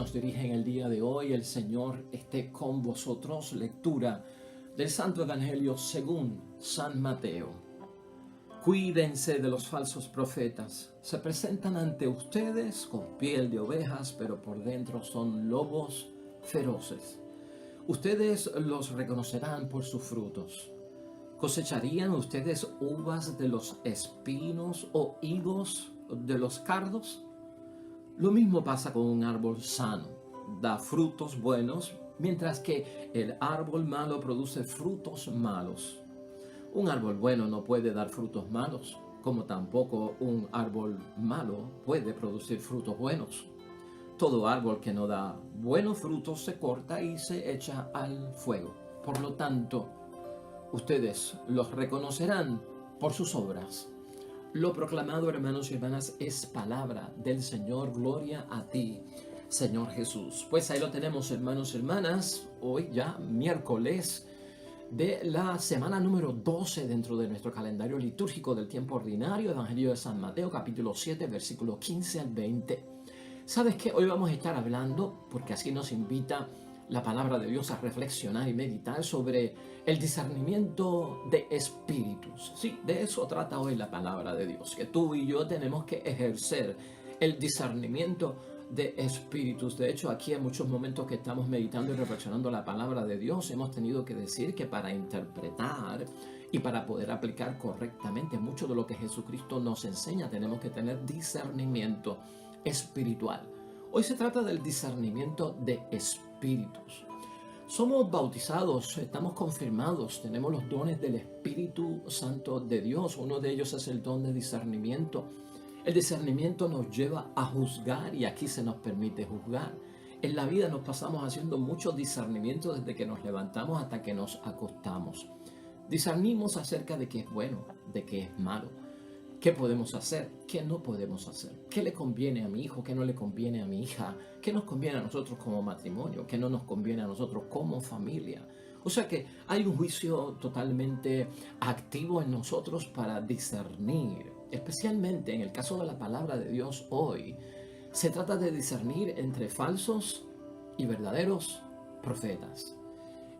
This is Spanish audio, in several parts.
nos dirige en el día de hoy. El Señor esté con vosotros. Lectura del Santo Evangelio según San Mateo. Cuídense de los falsos profetas. Se presentan ante ustedes con piel de ovejas, pero por dentro son lobos feroces. Ustedes los reconocerán por sus frutos. ¿Cosecharían ustedes uvas de los espinos o higos de los cardos? Lo mismo pasa con un árbol sano. Da frutos buenos, mientras que el árbol malo produce frutos malos. Un árbol bueno no puede dar frutos malos, como tampoco un árbol malo puede producir frutos buenos. Todo árbol que no da buenos frutos se corta y se echa al fuego. Por lo tanto, ustedes los reconocerán por sus obras. Lo proclamado, hermanos y hermanas, es palabra del Señor. Gloria a ti, Señor Jesús. Pues ahí lo tenemos, hermanos y hermanas. Hoy ya miércoles de la semana número 12 dentro de nuestro calendario litúrgico del tiempo ordinario. Evangelio de San Mateo, capítulo 7, versículo 15 al 20. ¿Sabes qué? Hoy vamos a estar hablando, porque así nos invita la palabra de Dios a reflexionar y meditar sobre el discernimiento de espíritus. Sí, de eso trata hoy la palabra de Dios, que tú y yo tenemos que ejercer el discernimiento de espíritus. De hecho, aquí en muchos momentos que estamos meditando y reflexionando la palabra de Dios, hemos tenido que decir que para interpretar y para poder aplicar correctamente mucho de lo que Jesucristo nos enseña, tenemos que tener discernimiento espiritual. Hoy se trata del discernimiento de espíritus. Somos bautizados, estamos confirmados, tenemos los dones del Espíritu Santo de Dios. Uno de ellos es el don de discernimiento. El discernimiento nos lleva a juzgar y aquí se nos permite juzgar. En la vida nos pasamos haciendo mucho discernimiento desde que nos levantamos hasta que nos acostamos. Discernimos acerca de qué es bueno, de qué es malo. ¿Qué podemos hacer? ¿Qué no podemos hacer? ¿Qué le conviene a mi hijo? ¿Qué no le conviene a mi hija? ¿Qué nos conviene a nosotros como matrimonio? ¿Qué no nos conviene a nosotros como familia? O sea que hay un juicio totalmente activo en nosotros para discernir. Especialmente en el caso de la palabra de Dios hoy, se trata de discernir entre falsos y verdaderos profetas.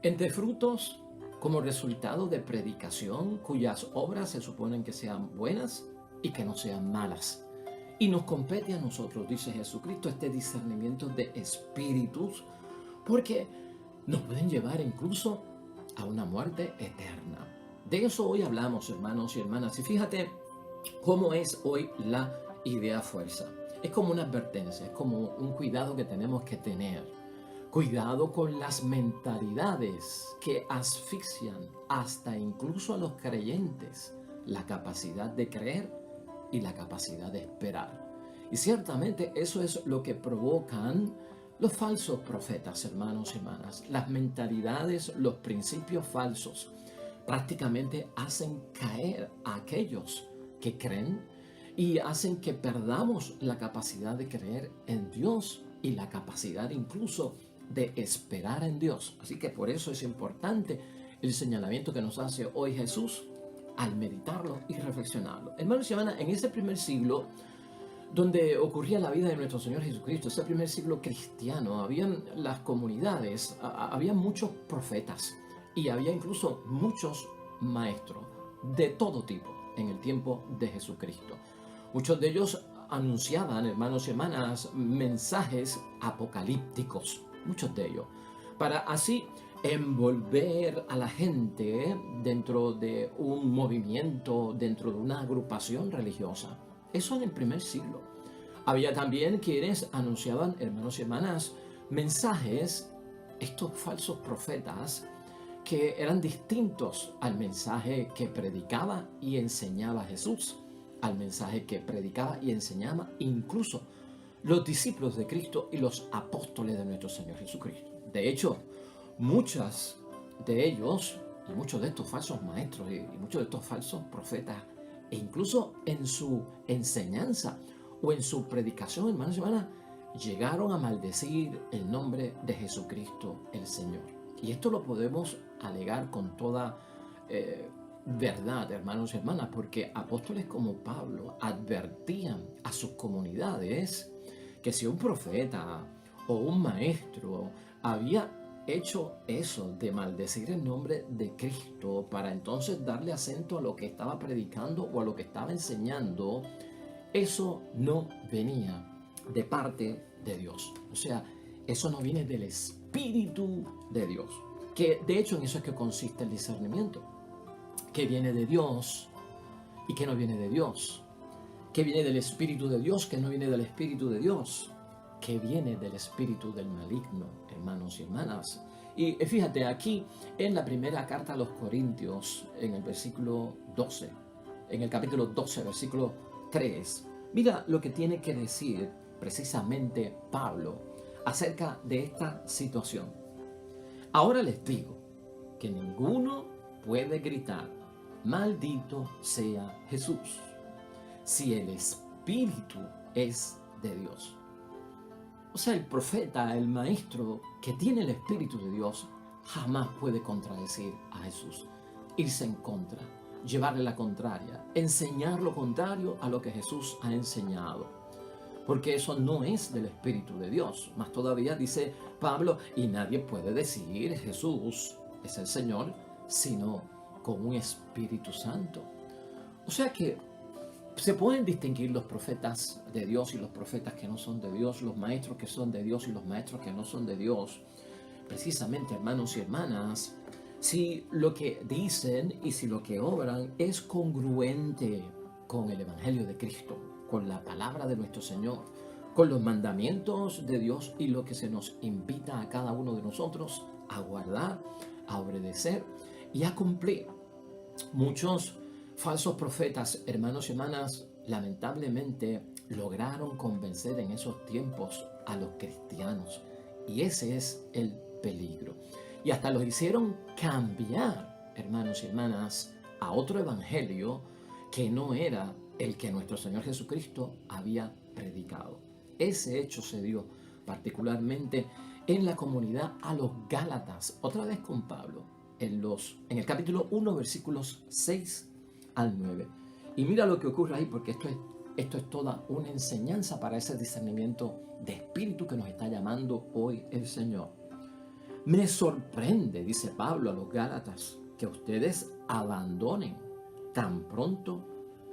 Entre frutos como resultado de predicación cuyas obras se suponen que sean buenas y que no sean malas. Y nos compete a nosotros, dice Jesucristo, este discernimiento de espíritus, porque nos pueden llevar incluso a una muerte eterna. De eso hoy hablamos, hermanos y hermanas. Y fíjate cómo es hoy la idea fuerza. Es como una advertencia, es como un cuidado que tenemos que tener. Cuidado con las mentalidades que asfixian hasta incluso a los creyentes la capacidad de creer y la capacidad de esperar. Y ciertamente eso es lo que provocan los falsos profetas, hermanos y hermanas. Las mentalidades, los principios falsos prácticamente hacen caer a aquellos que creen y hacen que perdamos la capacidad de creer en Dios y la capacidad incluso de esperar en Dios. Así que por eso es importante el señalamiento que nos hace hoy Jesús al meditarlo y reflexionarlo. Hermanos y hermanas, en ese primer siglo donde ocurría la vida de nuestro Señor Jesucristo, ese primer siglo cristiano, habían las comunidades, había muchos profetas y había incluso muchos maestros de todo tipo en el tiempo de Jesucristo. Muchos de ellos anunciaban, hermanos y hermanas, mensajes apocalípticos, muchos de ellos, para así envolver a la gente dentro de un movimiento, dentro de una agrupación religiosa. Eso en el primer siglo. Había también quienes anunciaban, hermanos y hermanas, mensajes, estos falsos profetas, que eran distintos al mensaje que predicaba y enseñaba Jesús, al mensaje que predicaba y enseñaba incluso los discípulos de Cristo y los apóstoles de nuestro Señor Jesucristo. De hecho, muchos de ellos y muchos de estos falsos maestros y muchos de estos falsos profetas, e incluso en su enseñanza o en su predicación, hermanos y hermanas, llegaron a maldecir el nombre de Jesucristo el Señor. Y esto lo podemos alegar con toda verdad, hermanos y hermanas, porque apóstoles como Pablo advertían a sus comunidades que si un profeta o un maestro había hecho eso de maldecir el nombre de Cristo para entonces darle acento a lo que estaba predicando o a lo que estaba enseñando, eso no venía de parte de Dios. O sea, eso no viene del Espíritu de Dios. Que de hecho en eso es que consiste el discernimiento. ¿Qué viene de Dios y qué no viene de Dios? ¿Qué viene del Espíritu de Dios, qué no viene del Espíritu de Dios? ¿Qué viene del espíritu del maligno, hermanos y hermanas? Y fíjate, aquí en la primera carta a los Corintios, en el versículo 12, en el capítulo 12, versículo 3, mira lo que tiene que decir precisamente Pablo acerca de esta situación. Ahora les digo que ninguno puede gritar, maldito sea Jesús, si el Espíritu es de Dios. O sea, el profeta, el maestro que tiene el Espíritu de Dios, jamás puede contradecir a Jesús, irse en contra, llevarle la contraria, enseñar lo contrario a lo que Jesús ha enseñado. Porque eso no es del Espíritu de Dios. Más todavía dice Pablo, y nadie puede decir Jesús es el Señor, sino con un Espíritu Santo. O sea que se pueden distinguir los profetas de Dios y los profetas que no son de Dios, los maestros que son de Dios y los maestros que no son de Dios. Precisamente, hermanos y hermanas, si lo que dicen y si lo que obran es congruente con el Evangelio de Cristo, con la palabra de nuestro Señor, con los mandamientos de Dios y lo que se nos invita a cada uno de nosotros a guardar, a obedecer y a cumplir. Muchos falsos profetas, hermanos y hermanas, lamentablemente lograron convencer en esos tiempos a los cristianos. Y ese es el peligro. Y hasta los hicieron cambiar, hermanos y hermanas, a otro evangelio que no era el que nuestro Señor Jesucristo había predicado. Ese hecho se dio particularmente en la comunidad a los Gálatas, otra vez con Pablo, en el capítulo 1, versículos 6 al 9. Y mira lo que ocurre ahí, porque esto es toda una enseñanza para ese discernimiento de espíritu que nos está llamando hoy el Señor. Me sorprende, dice Pablo a los Gálatas, que ustedes abandonen tan pronto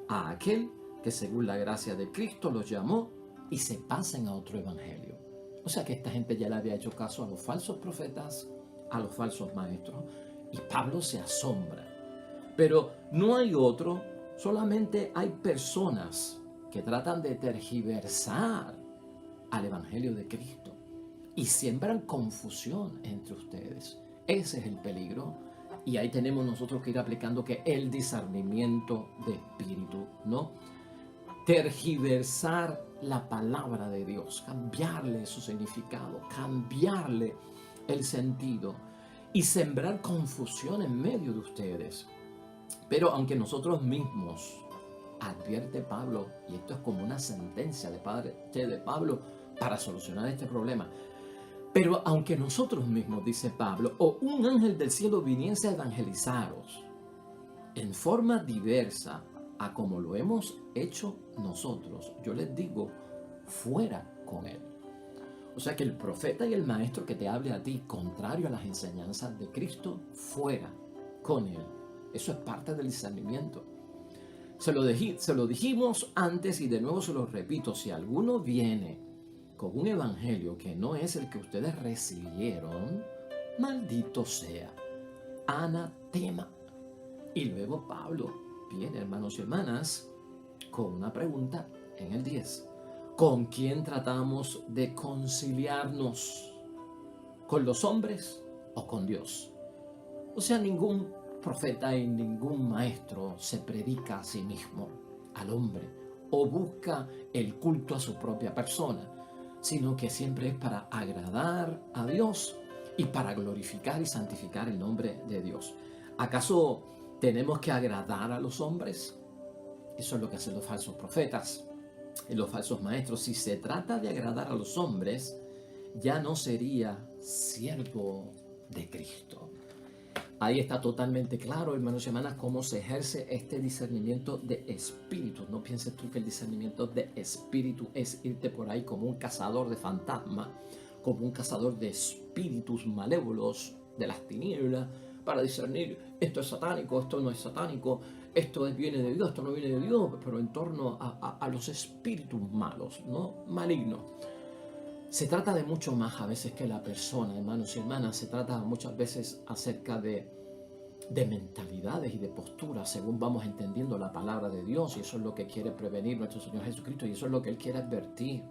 a aquel que según la gracia de Cristo los llamó y se pasen a otro evangelio. O sea que esta gente ya le había hecho caso a los falsos profetas, a los falsos maestros, y Pablo se asombra. Pero no hay otro, solamente hay personas que tratan de tergiversar al Evangelio de Cristo y siembran confusión entre ustedes. Ese es el peligro y ahí tenemos nosotros que ir aplicando que el discernimiento de espíritu, ¿no? Tergiversar la palabra de Dios, cambiarle su significado, cambiarle el sentido y sembrar confusión en medio de ustedes. Pero aunque nosotros mismos, advierte Pablo, y esto es como una sentencia de parte de Pablo para solucionar este problema, pero aunque nosotros mismos, dice Pablo, o un ángel del cielo viniese a evangelizaros en forma diversa a como lo hemos hecho nosotros, yo les digo, fuera con él. O sea que el profeta y el maestro que te hable a ti contrario a las enseñanzas de Cristo, fuera con él. Eso es parte del discernimiento. Se lo dijimos antes y de nuevo se lo repito. Si alguno viene con un evangelio que no es el que ustedes recibieron, maldito sea, anatema. Y luego Pablo viene, hermanos y hermanas, con una pregunta en el 10. ¿Con quién tratamos de conciliarnos? ¿Con los hombres o con Dios? O sea, ningún profeta y ningún maestro se predica a sí mismo, al hombre, o busca el culto a su propia persona, sino que siempre es para agradar a Dios y para glorificar y santificar el nombre de Dios. ¿Acaso tenemos que agradar a los hombres? Eso es lo que hacen los falsos profetas y los falsos maestros. Si se trata de agradar a los hombres, ya no sería siervo de Cristo. Ahí está totalmente claro, hermanos y hermanas, cómo se ejerce este discernimiento de espíritu. No pienses tú que el discernimiento de espíritu es irte por ahí como un cazador de fantasmas, como un cazador de espíritus malévolos de las tinieblas para discernir esto es satánico, esto no es satánico, viene de Dios, esto no viene de Dios, pero en torno a los espíritus malos, ¿no? Malignos. Se trata de mucho más a veces que la persona, hermanos y hermanas. Se trata muchas veces acerca de mentalidades y de posturas según vamos entendiendo la palabra de Dios, y eso es lo que quiere prevenir nuestro Señor Jesucristo, y eso es lo que Él quiere advertir.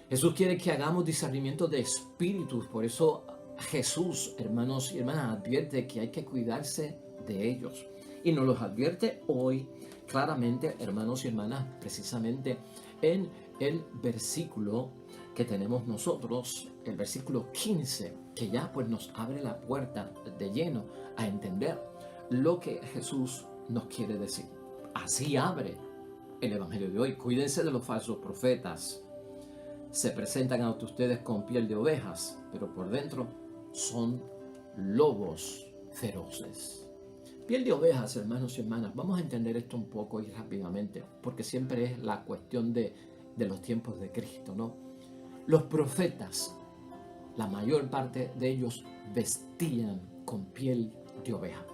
Jesús quiere que hagamos discernimiento de espíritus. Por eso Jesús, hermanos y hermanas, advierte que hay que cuidarse de ellos, y nos los advierte hoy claramente, hermanos y hermanas, precisamente en el versículo que tenemos nosotros, el versículo 15, que ya pues nos abre la puerta de lleno a entender lo que Jesús nos quiere decir. Así abre el Evangelio de hoy. Cuídense de los falsos profetas. Se presentan ante ustedes con piel de ovejas, pero por dentro son lobos feroces. Piel de ovejas, hermanos y hermanas. Vamos a entender esto un poco y rápidamente, porque siempre es la cuestión de los tiempos de Cristo, ¿no? Los profetas, la mayor parte de ellos vestían con piel de oveja.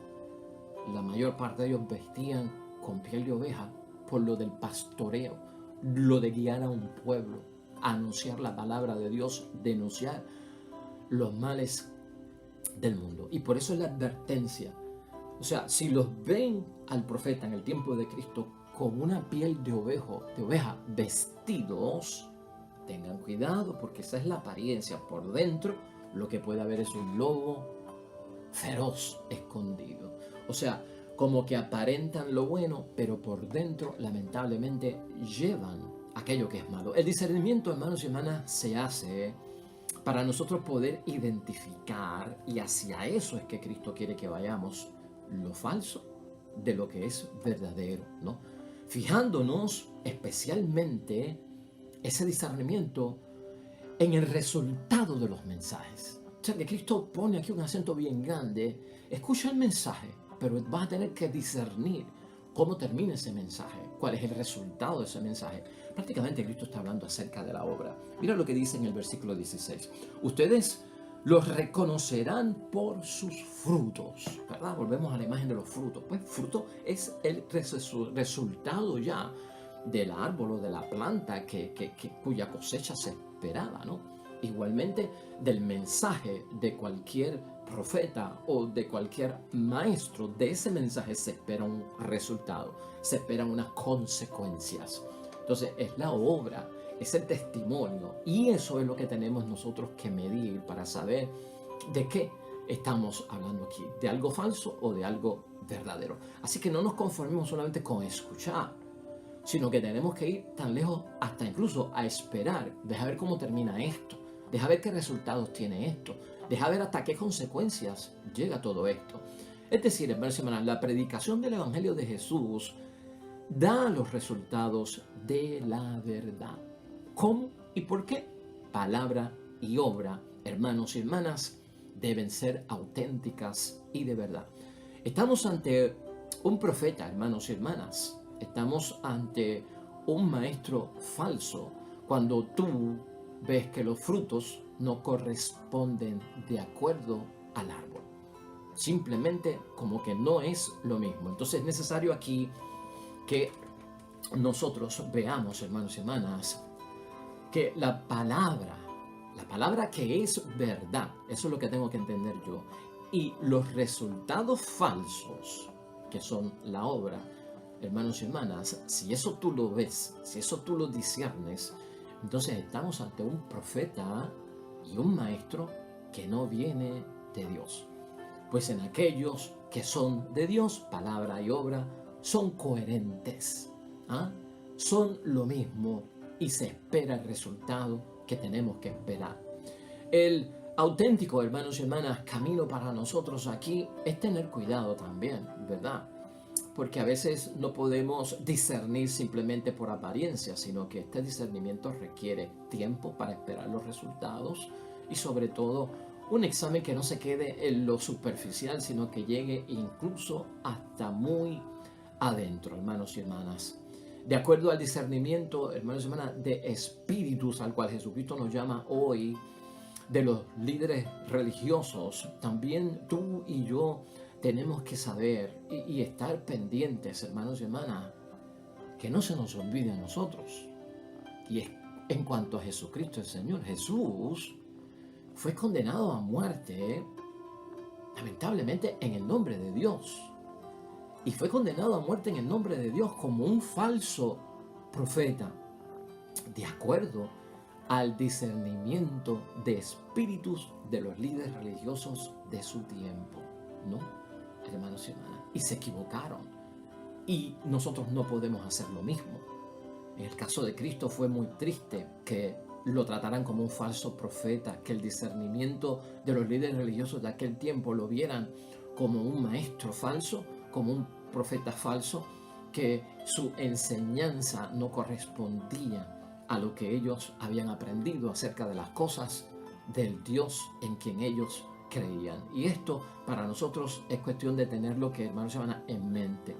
La mayor parte de ellos vestían con piel de oveja por lo del pastoreo, lo de guiar a un pueblo, anunciar la palabra de Dios, denunciar los males del mundo. Y por eso es la advertencia. O sea, si los ven al profeta en el tiempo de Cristo con una piel de oveja vestidos, tengan cuidado, porque esa es la apariencia. Por dentro lo que puede haber es un lobo feroz escondido. O sea, como que aparentan lo bueno, pero por dentro lamentablemente llevan aquello que es malo. El discernimiento, hermanos y hermanas, se hace para nosotros poder identificar, y hacia eso es que Cristo quiere que vayamos, lo falso de lo que es verdadero, ¿no? Fijándonos especialmente ese discernimiento en el resultado de los mensajes. O sea, que Cristo pone aquí un acento bien grande. Escucha el mensaje, pero vas a tener que discernir cómo termina ese mensaje, cuál es el resultado de ese mensaje. Prácticamente Cristo está hablando acerca de la obra. Mira lo que dice en el versículo 16. Ustedes los reconocerán por sus frutos, ¿verdad? Volvemos a la imagen de los frutos. Pues fruto es el resultado ya del árbol o de la planta cuya cosecha se esperaba, ¿no? Igualmente del mensaje de cualquier profeta o de cualquier maestro, de ese mensaje se espera un resultado, se esperan unas consecuencias. Entonces es la obra, es el testimonio, y eso es lo que tenemos nosotros que medir para saber de qué estamos hablando aquí, de algo falso o de algo verdadero. Así que no nos conformemos solamente con escuchar, sino que tenemos que ir tan lejos hasta incluso a esperar, deja ver cómo termina esto, deja ver qué resultados tiene esto, deja ver hasta qué consecuencias llega todo esto. Es decir, hermanos y hermanas, la predicación del Evangelio de Jesús da los resultados de la verdad. ¿Cómo y por qué? Palabra y obra, hermanos y hermanas, deben ser auténticas y de verdad. Estamos ante un profeta, hermanos y hermanas. Estamos ante un maestro falso cuando tú ves que los frutos no corresponden de acuerdo al árbol. Simplemente como que no es lo mismo. Entonces es necesario aquí que nosotros veamos, hermanos y hermanas, que la palabra que es verdad, eso es lo que tengo que entender yo, y los resultados falsos, que son la obra, hermanos y hermanas, si eso tú lo ves, si eso tú lo discernes, entonces estamos ante un profeta y un maestro que no viene de Dios. Pues en aquellos que son de Dios, palabra y obra son coherentes, son lo mismo, y se espera el resultado que tenemos que esperar. El auténtico, hermanos y hermanas, camino para nosotros aquí es tener cuidado también, ¿verdad? Porque a veces no podemos discernir simplemente por apariencia, sino que este discernimiento requiere tiempo para esperar los resultados, y sobre todo un examen que no se quede en lo superficial, sino que llegue incluso hasta muy adentro, hermanos y hermanas. de acuerdo al discernimiento, hermanos y hermanas, de espíritus al cual Jesucristo nos llama hoy, de los líderes religiosos, también tú y yo tenemos que saber y estar pendientes, hermanos y hermanas, que no se nos olvide a nosotros. Y es en cuanto a Jesucristo el Señor. Jesús fue condenado a muerte, lamentablemente, en el nombre de Dios. Y fue condenado a muerte en el nombre de Dios como un falso profeta, de acuerdo al discernimiento de espíritus de los líderes religiosos de su tiempo. ¿No, hermanos y hermanas? Y se equivocaron. Y nosotros no podemos hacer lo mismo. En el caso de Cristo fue muy triste que lo trataran como un falso profeta, que el discernimiento de los líderes religiosos de aquel tiempo lo vieran como un maestro falso, como un profeta falso, que su enseñanza no correspondía a lo que ellos habían aprendido acerca de las cosas del Dios en quien ellos creían. Y esto para nosotros es cuestión de tenerlo, que hermanos, hermanas, en mente.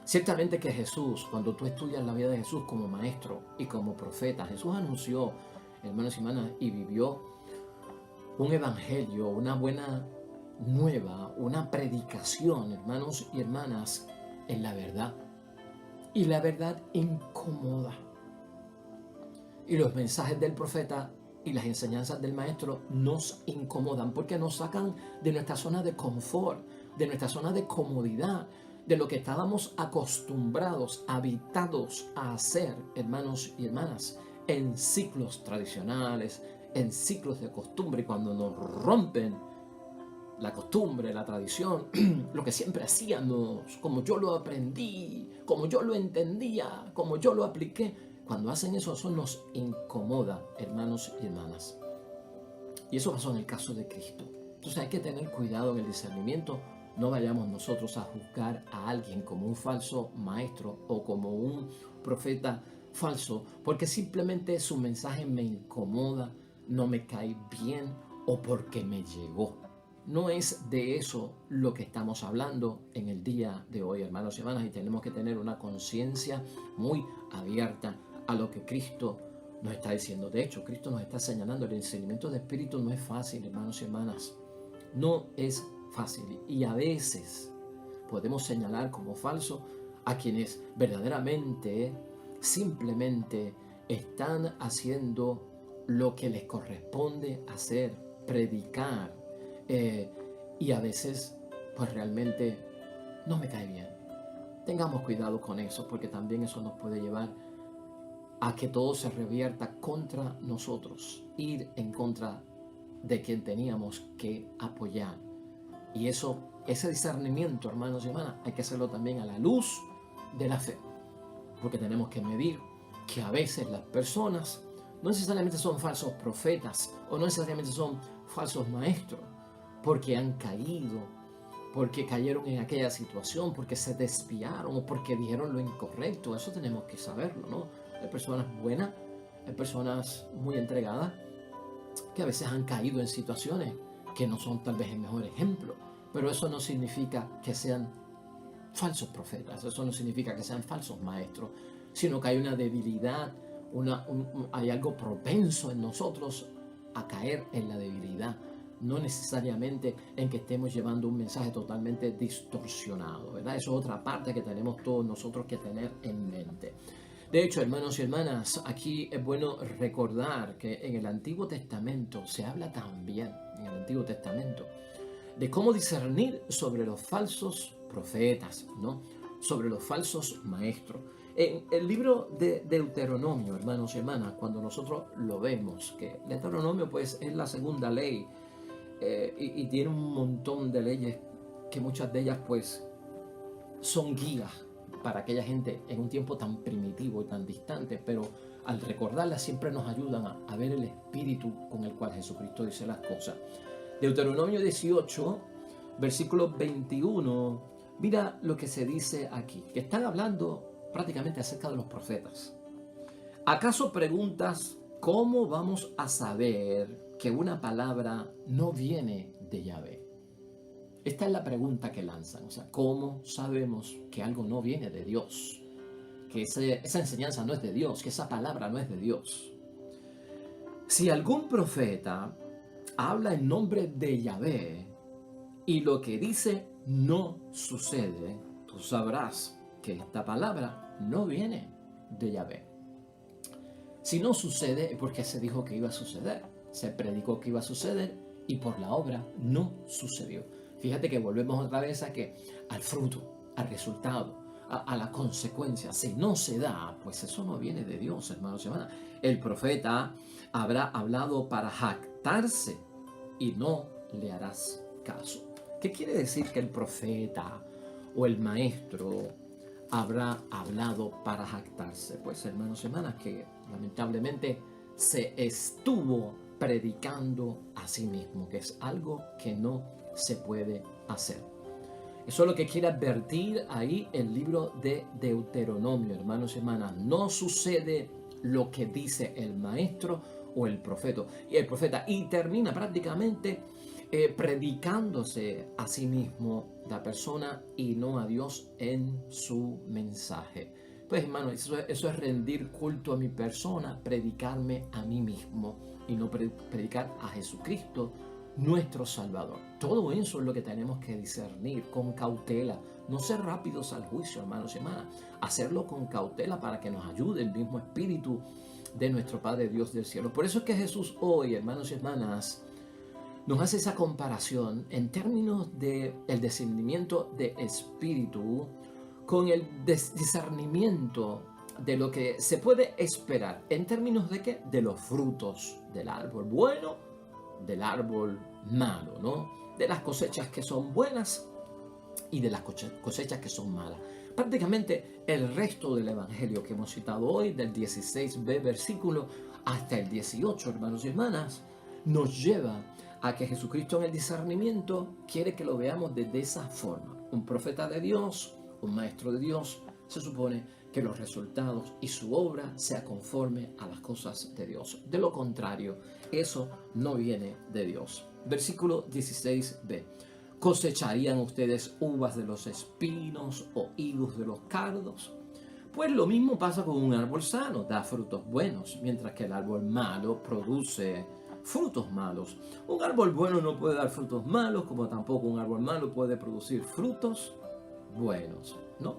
Ciertamente que Jesús, cuando tú estudias la vida de Jesús como maestro y como profeta, Jesús anunció, hermanos y hermanas, y vivió un evangelio, una buena nueva, una predicación, hermanos y hermanas, en la verdad. Y la verdad incomoda. Y los mensajes del profeta y las enseñanzas del maestro nos incomodan porque nos sacan de nuestra zona de confort, de nuestra zona de comodidad, de lo que estábamos acostumbrados, habitados a hacer, hermanos y hermanas, en ciclos tradicionales, en ciclos de costumbre. Y cuando nos rompen la costumbre, la tradición, lo que siempre hacíamos, como yo lo aprendí, como yo lo entendía, como yo lo apliqué, cuando hacen eso nos incomoda, hermanos y hermanas. Y eso pasó en el caso de Cristo. Entonces hay que tener cuidado en el discernimiento. No vayamos nosotros a juzgar a alguien como un falso maestro o como un profeta falso, porque simplemente su mensaje me incomoda, no me cae bien o porque me llegó. No es de eso lo que estamos hablando en el día de hoy, hermanos y hermanas, y tenemos que tener una conciencia muy abierta a lo que Cristo nos está diciendo. De hecho, Cristo nos está señalando, el discernimiento de espíritu no es fácil, hermanos y hermanas. No es fácil. Y a veces podemos señalar como falso a quienes verdaderamente, simplemente están haciendo lo que les corresponde hacer, predicar. Y a veces, pues realmente no me cae bien. Tengamos cuidado con eso, porque también eso nos puede llevar a que todo se revierta contra nosotros, ir en contra de quien teníamos que apoyar. Y ese discernimiento, hermanos y hermanas, hay que hacerlo también a la luz de la fe, porque tenemos que medir que a veces las personas no necesariamente son falsos profetas o no necesariamente son falsos maestros, porque han caído, porque cayeron en aquella situación, porque se desviaron o porque dijeron lo incorrecto. Eso tenemos que saberlo, ¿no? Hay personas buenas, hay personas muy entregadas que a veces han caído en situaciones que no son tal vez el mejor ejemplo, pero eso no significa que sean falsos profetas, eso no significa que sean falsos maestros, sino que hay una debilidad, hay algo propenso en nosotros a caer en la debilidad, no necesariamente en que estemos llevando un mensaje totalmente distorsionado, ¿verdad? Eso es otra parte que tenemos todos nosotros que tener en mente. De hecho, hermanos y hermanas, aquí es bueno recordar que en el Antiguo Testamento se habla también, en el Antiguo Testamento, de cómo discernir sobre los falsos profetas, ¿no? Sobre los falsos maestros. En el libro de Deuteronomio, hermanos y hermanas, cuando nosotros lo vemos, que Deuteronomio pues es la segunda ley y tiene un montón de leyes que muchas de ellas pues son guías para aquella gente en un tiempo tan primitivo y tan distante, pero al recordarlas siempre nos ayudan a ver el espíritu con el cual Jesucristo dice las cosas. Deuteronomio 18, versículo 21, mira lo que se dice aquí, que están hablando prácticamente acerca de los profetas. ¿Acaso preguntas cómo vamos a saber que una palabra no viene de Yahvé? Esta es la pregunta que lanzan, o sea, ¿cómo sabemos que algo no viene de Dios? que esa enseñanza no es de Dios, que esa palabra no es de Dios. Si algún profeta habla en nombre de Yahvé y lo que dice no sucede, tú sabrás que esta palabra no viene de Yahvé. Si no sucede es porque se dijo que iba a suceder, se predicó que iba a suceder y por la obra no sucedió. Fíjate que volvemos otra vez al fruto, al resultado, a la consecuencia. Si no se da, pues eso no viene de Dios, hermanos y hermanas. El profeta habrá hablado para jactarse y no le harás caso. ¿Qué quiere decir que el profeta o el maestro habrá hablado para jactarse? Pues, hermanos y hermanas, que lamentablemente se estuvo predicando a sí mismo, que es algo que no se puede hacer. Eso es lo que quiere advertir ahí el libro de Deuteronomio, hermanos y hermanas. No sucede lo que dice el maestro o el profeta. Y termina prácticamente predicándose a sí mismo la persona y no a Dios en su mensaje. Pues, hermano, eso es rendir culto a mi persona, predicarme a mí mismo y no predicar a Jesucristo, nuestro Salvador. Todo eso es lo que tenemos que discernir con cautela. No ser rápidos al juicio, hermanos y hermanas. Hacerlo con cautela para que nos ayude el mismo Espíritu de nuestro Padre Dios del cielo. Por eso es que Jesús hoy, hermanos y hermanas, nos hace esa comparación en términos del discernimiento de espíritu con el discernimiento de lo que se puede esperar. ¿En términos de qué? De los frutos del árbol bueno, del árbol malo, ¿no? De las cosechas que son buenas y de las cosechas que son malas. Prácticamente el resto del evangelio que hemos citado hoy, del 16b versículo hasta el 18, hermanos y hermanas, nos lleva a que Jesucristo en el discernimiento quiere que lo veamos de esa forma. Un profeta de Dios, un maestro de Dios, se supone que los resultados y su obra sea conforme a las cosas de Dios. De lo contrario, eso no viene de Dios. Versículo 16b. ¿Cosecharían ustedes uvas de los espinos o higos de los cardos? Pues lo mismo pasa con un árbol sano, da frutos buenos, mientras que el árbol malo produce frutos malos. Un árbol bueno no puede dar frutos malos, como tampoco un árbol malo puede producir frutos buenos, ¿no?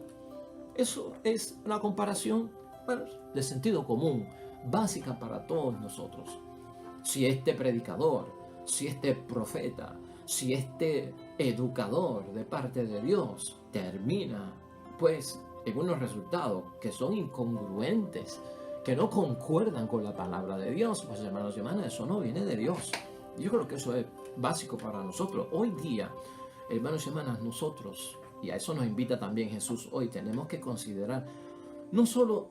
Eso es una comparación, bueno, de sentido común, básica para todos nosotros. Si este predicador, si este profeta, si este educador de parte de Dios termina, pues, en unos resultados que son incongruentes, que no concuerdan con la palabra de Dios, pues, hermanos y hermanas, eso no viene de Dios. Yo creo que eso es básico para nosotros. Hoy día, hermanos y hermanas, nosotros, y a eso nos invita también Jesús hoy, tenemos que considerar no solo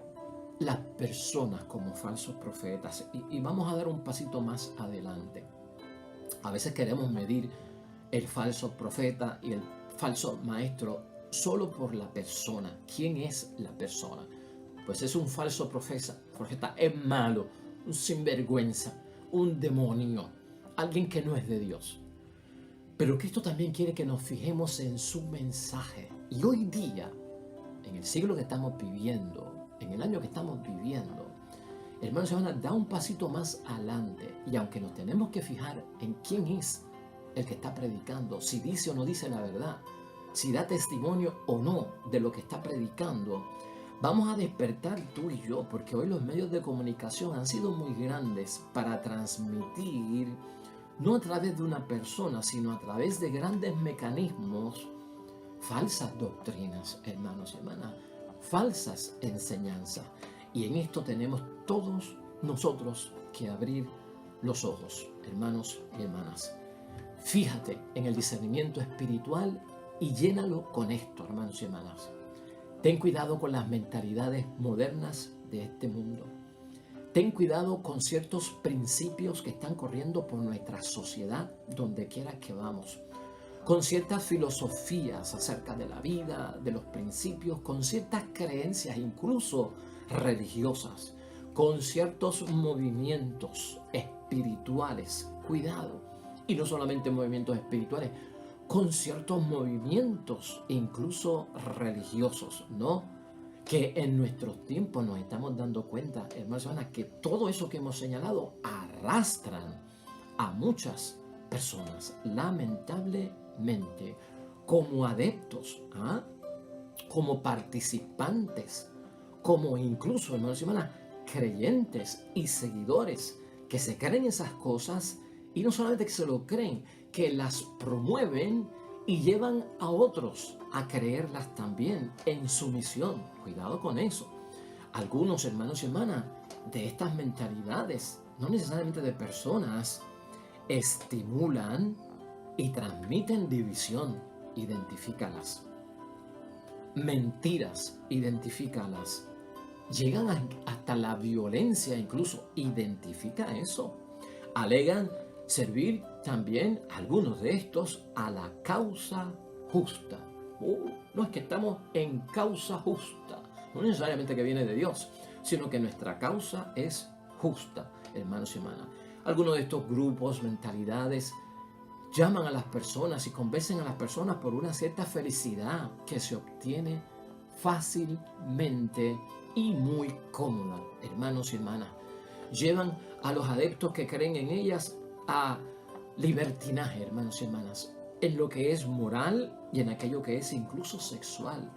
las personas como falsos profetas, y vamos a dar un pasito más adelante. A veces queremos medir el falso profeta y el falso maestro solo por la persona. ¿Quién es la persona? Pues es un falso profeta, es malo, un sinvergüenza, un demonio, alguien que no es de Dios. Pero Cristo también quiere que nos fijemos en su mensaje. Y hoy día, en el siglo que estamos viviendo, en el año que estamos viviendo, hermanos y hermanas, da un pasito más adelante. Y aunque nos tenemos que fijar en quién es el que está predicando, si dice o no dice la verdad, si da testimonio o no de lo que está predicando, vamos a despertar tú y yo, porque hoy los medios de comunicación han sido muy grandes para transmitir, no a través de una persona, sino a través de grandes mecanismos, falsas doctrinas, hermanos y hermanas, falsas enseñanzas. Y en esto tenemos todos nosotros que abrir los ojos, hermanos y hermanas. Fíjate en el discernimiento espiritual y llénalo con esto, hermanos y hermanas. Ten cuidado con las mentalidades modernas de este mundo. Ten cuidado con ciertos principios que están corriendo por nuestra sociedad, donde quiera que vamos. Con ciertas filosofías acerca de la vida, de los principios, con ciertas creencias, incluso religiosas, con ciertos movimientos espirituales. Cuidado. Y no solamente movimientos espirituales, con ciertos movimientos incluso religiosos, ¿no? que en nuestros tiempos nos estamos dando cuenta, hermanos y hermanas, que todo eso que hemos señalado arrastran a muchas personas, lamentablemente, como adeptos, como participantes, como incluso, hermanos y hermanas, creyentes y seguidores que se creen esas cosas y no solamente que se lo creen, que las promueven y llevan a otros a creerlas también en su misión. Cuidado con eso. Algunos hermanos y hermanas de estas mentalidades, no necesariamente de personas, estimulan y transmiten división. Identifícalas. Mentiras, identifícalas. Llegan hasta la violencia incluso. Identifica eso. Alegan servir también algunos de estos a la causa justa. No es que estamos en causa justa, no necesariamente que viene de Dios, sino que nuestra causa es justa, hermanos y hermanas. Algunos de estos grupos, mentalidades, llaman a las personas y convencen a las personas por una cierta felicidad que se obtiene fácilmente y muy cómoda, hermanos y hermanas. Llevan a los adeptos que creen en ellas a libertinaje, hermanos y hermanas, en lo que es moral y en aquello que es incluso sexual.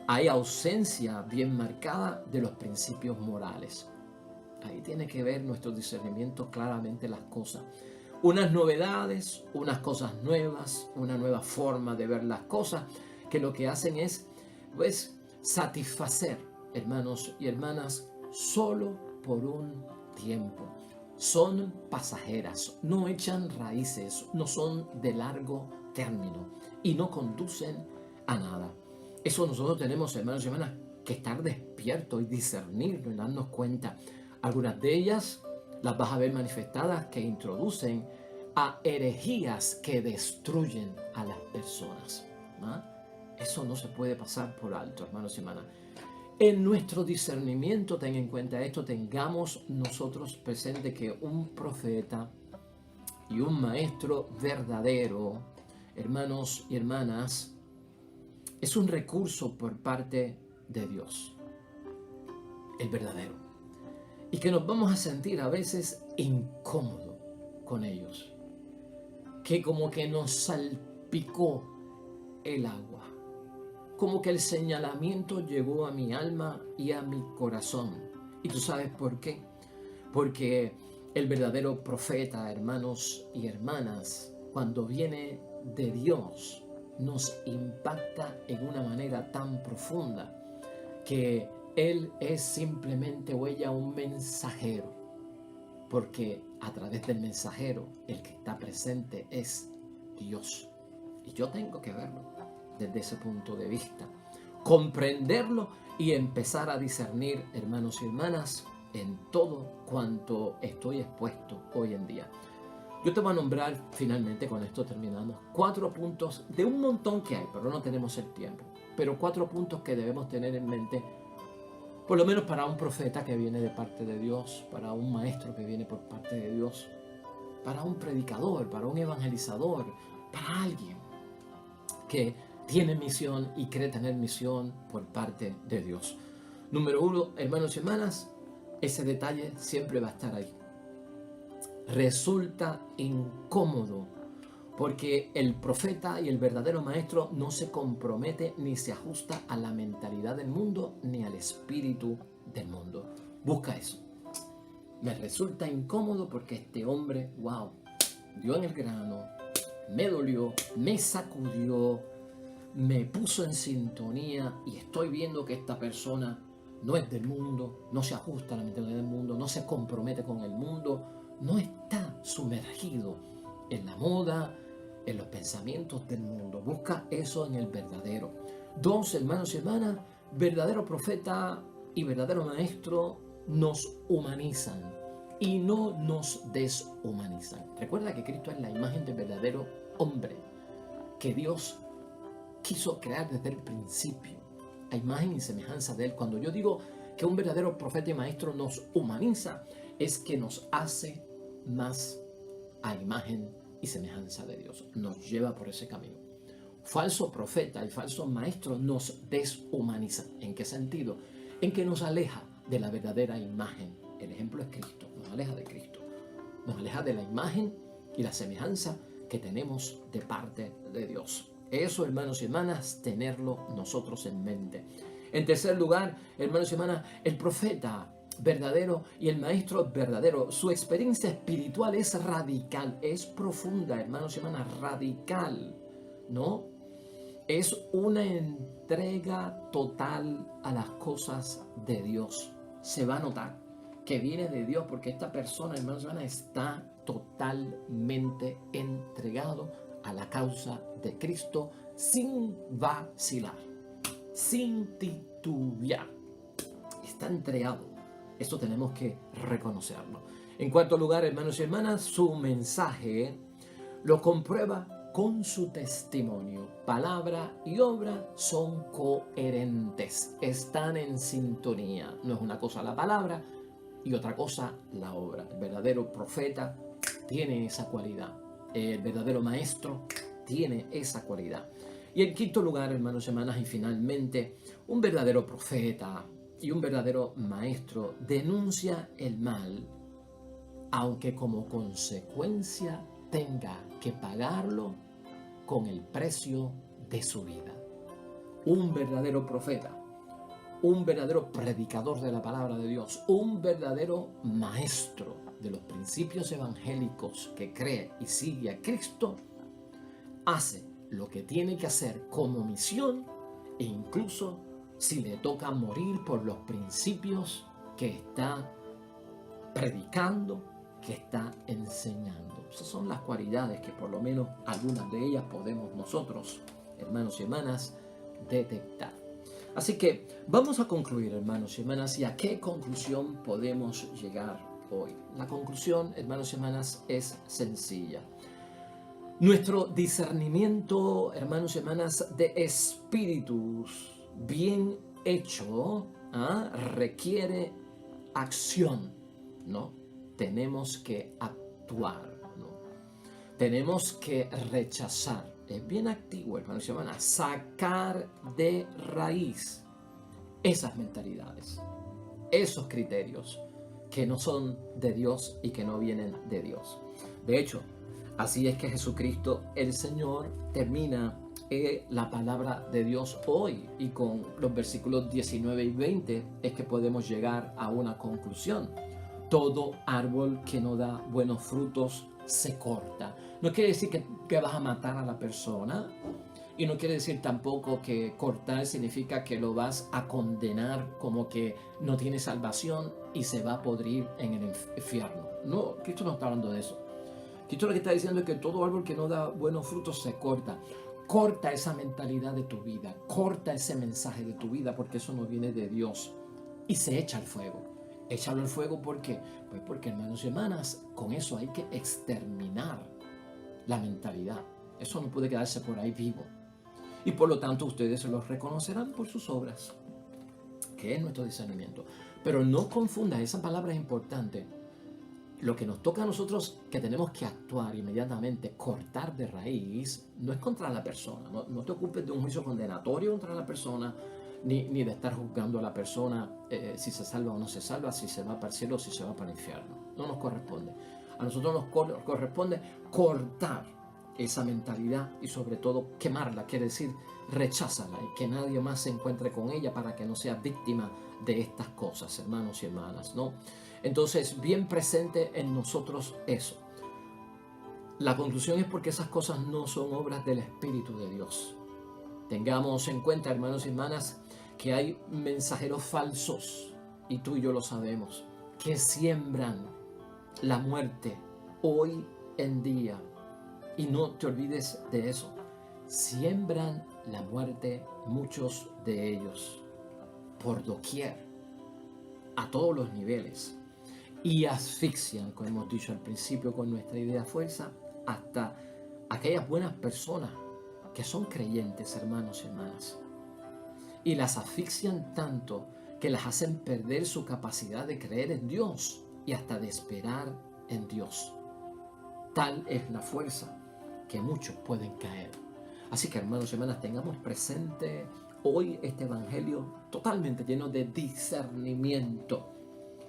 Hay ausencia bien marcada de los principios morales. Ahí tiene que ver nuestro discernimiento claramente las cosas. Unas novedades, unas cosas nuevas, una nueva forma de ver las cosas, que lo que hacen es, pues, satisfacer, hermanos y hermanas, solo por un tiempo. Son pasajeras, no echan raíces, no son de largo término y no conducen a nada. Eso nosotros tenemos, hermanos y hermanas, que estar despiertos y discernirlo y darnos cuenta. Algunas de ellas las vas a ver manifestadas que introducen a herejías que destruyen a las personas. Eso no se puede pasar por alto, hermanos y hermanas. En nuestro discernimiento, ten en cuenta esto, tengamos nosotros presente que un profeta y un maestro verdadero, hermanos y hermanas, es un recurso por parte de Dios, el verdadero. Y que nos vamos a sentir a veces incómodos con ellos, que como que nos salpicó el agua. Como que el señalamiento llegó a mi alma y a mi corazón. ¿Y tú sabes por qué? Porque el verdadero profeta, hermanos y hermanas, cuando viene de Dios, nos impacta en una manera tan profunda que Él es simplemente un mensajero. Porque a través del mensajero, el que está presente es Dios. Y yo tengo que verlo desde ese punto de vista, comprenderlo y empezar a discernir, hermanos y hermanas, en todo cuanto estoy expuesto hoy en día. Yo te voy a nombrar, finalmente con esto terminamos, 4 puntos de un montón que hay, pero no tenemos el tiempo, pero 4 puntos que debemos tener en mente, por lo menos para un profeta que viene de parte de Dios, para un maestro que viene por parte de Dios, para un predicador, para un evangelizador, para alguien que tiene misión y cree tener misión por parte de Dios. Número 1, hermanos y hermanas, ese detalle siempre va a estar ahí. Resulta incómodo porque el profeta y el verdadero maestro no se compromete ni se ajusta a la mentalidad del mundo ni al espíritu del mundo. Busca eso. Me resulta incómodo porque este hombre, dio en el grano, me dolió, me sacudió, me puso en sintonía y estoy viendo que esta persona no es del mundo, no se ajusta a la mentalidad del mundo, no se compromete con el mundo, no está sumergido en la moda, en los pensamientos del mundo. Busca eso en el verdadero. 2, hermanos y hermanas, verdadero profeta y verdadero maestro nos humanizan y no nos deshumanizan. Recuerda que Cristo es la imagen del verdadero hombre que Dios quiso crear desde el principio, a imagen y semejanza de Él. Cuando yo digo que un verdadero profeta y maestro nos humaniza, es que nos hace más a imagen y semejanza de Dios. Nos lleva por ese camino. falso profeta y falso maestro nos deshumaniza. ¿En qué sentido? En que nos aleja de la verdadera imagen. El ejemplo es Cristo, nos aleja de Cristo, nos aleja de la imagen y la semejanza que tenemos de parte de Dios. Eso, hermanos y hermanas, tenerlo nosotros en mente. En tercer lugar, hermanos y hermanas, el profeta verdadero y el maestro verdadero, su experiencia espiritual es radical, es profunda, hermanos y hermanas, radical, ¿no? Es una entrega total a las cosas de Dios. Se va a notar que viene de Dios porque esta persona, hermanos y hermanas, está totalmente entregado a la causa de Cristo sin vacilar, sin titubear. Está entregado. Esto tenemos que reconocerlo. En cuarto lugar, hermanos y hermanas, su mensaje lo comprueba con su testimonio. Palabra y obra son coherentes, están en sintonía. No es una cosa la palabra y otra cosa la obra. El verdadero profeta tiene esa cualidad. El verdadero maestro tiene esa cualidad. Y en quinto lugar, hermanos y hermanas, y finalmente, un verdadero profeta y un verdadero maestro denuncia el mal, aunque como consecuencia tenga que pagarlo con el precio de su vida. Un verdadero profeta, un verdadero predicador de la palabra de Dios, un verdadero maestro de los principios evangélicos que cree y sigue a Cristo, hace lo que tiene que hacer como misión e incluso si le toca morir por los principios que está predicando, que está enseñando. Esas son las cualidades que por lo menos algunas de ellas podemos nosotros, hermanos y hermanas, detectar. Así que vamos a concluir, hermanos y hermanas, y a qué conclusión podemos llegar hoy. La conclusión, hermanos y hermanas, es sencilla. Nuestro discernimiento, hermanos y hermanas, de espíritus bien hecho, requiere acción, ¿no? Tenemos que actuar, ¿no? Tenemos que rechazar. Es bien activo, hermanos y hermanas, sacar de raíz esas mentalidades, esos criterios que no son de Dios y que no vienen de Dios. De hecho, así es que Jesucristo, el Señor, termina la palabra de Dios hoy, y con los versículos 19 y 20 es que podemos llegar a una conclusión. Todo árbol que no da buenos frutos se corta. No quiere decir que vas a matar a la persona, y no quiere decir tampoco que cortar significa que lo vas a condenar como que no tiene salvación y se va a podrir en el infierno. No, Cristo no está hablando de eso. Cristo lo que está diciendo es que todo árbol que no da buenos frutos se corta. Corta esa mentalidad de tu vida, corta ese mensaje de tu vida, porque eso no viene de Dios, y se echa al fuego. Échalo al fuego, ¿por qué? Pues porque, hermanos y hermanas, con eso hay que exterminar la mentalidad. Eso no puede quedarse por ahí vivo. Y por lo tanto ustedes se los reconocerán por sus obras, que es nuestro discernimiento. Pero no confunda, esa palabra es importante. Lo que nos toca a nosotros, que tenemos que actuar inmediatamente, cortar de raíz, no es contra la persona. No te ocupes de un juicio condenatorio contra la persona, ni de estar juzgando a la persona si se salva o no se salva, si se va para el cielo o si se va para el infierno. No nos corresponde. A nosotros nos corresponde cortar esa mentalidad y sobre todo quemarla, quiere decir recházala, y que nadie más se encuentre con ella para que no sea víctima de estas cosas, hermanos y hermanas, ¿no? Entonces, bien presente en nosotros eso. La conclusión es porque esas cosas no son obras del Espíritu de Dios. Tengamos en cuenta, hermanos y hermanas, que hay mensajeros falsos, y tú y yo lo sabemos, que siembran la muerte hoy en día. Y no te olvides de eso. Siembran la muerte muchos de ellos por doquier, a todos los niveles, y asfixian, como hemos dicho al principio con nuestra idea fuerza, hasta aquellas buenas personas que son creyentes, hermanos y hermanas, y las asfixian tanto que las hacen perder su capacidad de creer en Dios y hasta de esperar en Dios. Tal es la fuerza que muchos pueden caer. Así que, hermanos y hermanas, tengamos presente hoy este evangelio totalmente lleno de discernimiento.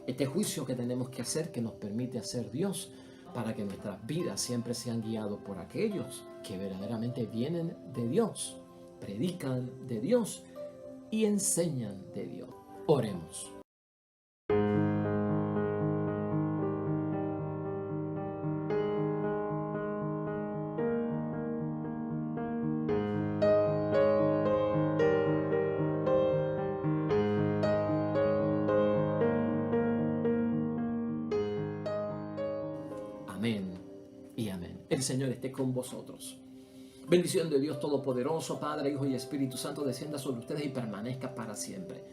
Este juicio que tenemos que hacer, que nos permite hacer Dios, para que nuestras vidas siempre sean guiadas por aquellos que verdaderamente vienen de Dios, predican de Dios y enseñan de Dios. Oremos. Amén y amén. El Señor esté con vosotros. Bendición de Dios Todopoderoso, Padre, Hijo y Espíritu Santo, descienda sobre ustedes y permanezca para siempre.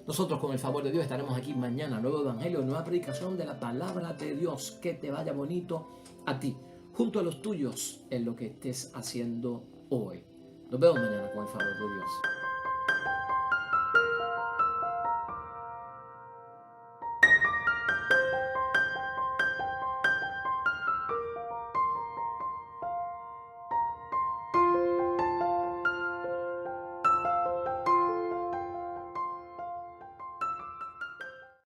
Nosotros, con el favor de Dios, estaremos aquí mañana, nuevo evangelio, nueva predicación de la palabra de Dios. Que te vaya bonito a ti, junto a los tuyos, en lo que estés haciendo hoy. Nos vemos mañana, con el favor de Dios.